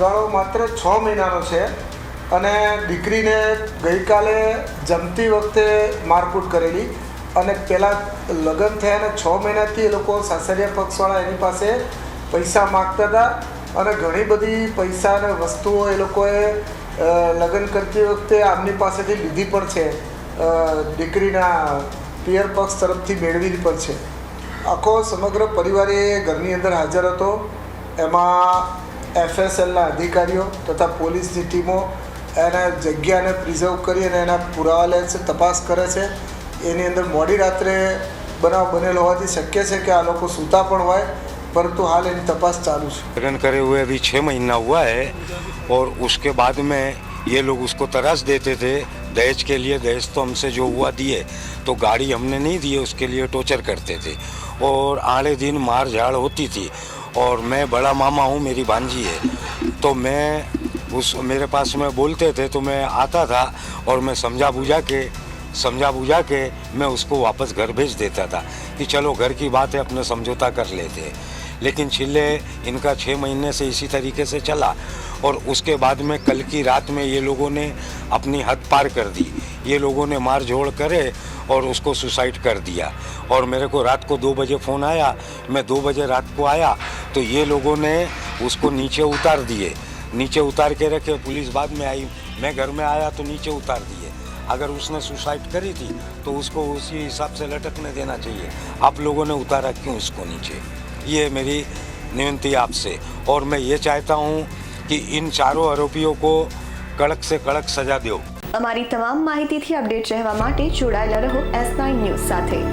ગાળો માત્ર 6 મહિનાનો છે અને દીકરીને ગઈકાલે જમતી વખતે મારકૂટ કરેલી અને પહેલાં લગ્ન થયાને 6 મહિનાથી એ લોકો સાસરિયા પક્ષવાળા એની પાસે પૈસા માગતા હતા અને ઘણી બધી પૈસા અને વસ્તુઓ એ લોકોએ લગ્ન કરતી વખતે આમની પાસેથી લીધી પણ છે, દીકરીના પિયર પક્ષ તરફથી મેળવી પણ છે. આખો સમગ્ર પરિવાર એ ઘરની અંદર હાજર હતો. એમાં FSLના અધિકારીઓ તથા પોલીસની ટીમો એના જગ્યાને પ્રિઝર્વ કરી અને એના પુરાવા લે છે, તપાસ કરે છે. એની અંદર મોડી રાત્રે બનાવ બનેલો હોવાથી શક્ય છે કે આ લોકો સૂતા પણ હોય, परंतु हाल इन तपास चालू है. लगन करे हुए अभी 6 महीना हुआ है और उसके बाद में ये लोग उसको तराश देते थे दहेज के लिए. दहेज तो हमसे जो हुआ दिए तो गाड़ी हमने नहीं दिए, उसके लिए टॉर्चर करते थे और आड़े दिन मार झाड़ होती थी. और मैं बड़ा मामा हूँ, मेरी भांजी है, तो मैं मेरे पास में बोलते थे तो मैं आता था और मैं समझा बूझा के मैं उसको वापस घर भेज देता था कि चलो घर की बात है, अपने समझौता कर लेते हैं. लेकिन छिले इनका 6 महीने से इसी तरीके से चला और उसके बाद में कल की रात में ये लोगों ने अपनी हद पार कर दी. ये लोगों ने मार झोड़ करे और उसको सुसाइड कर दिया. और मेरे को रात को 2 बजे फ़ोन आया, मैं 2 बजे रात को आया तो ये लोगों ने उसको नीचे उतार दिए. नीचे उतार के रखे, पुलिस बाद में आई, मैं घर में आया तो नीचे उतार दिए. अगर उसने सुसाइड करी थी तो उसको उसी हिसाब से लटकने देना चाहिए. आप लोगों ने उतारा क्यों इसको नीचे? ये मेरी विनती आपसे. और मैं ये चाहता हूँ कि इन चारों आरोपियों को कड़क से कड़क सजा दो. અમારી તમામ માહિતીથી અપડેટ રહેવા માટે જોડાયેલા રહો S9 ન્યૂઝ સાથે.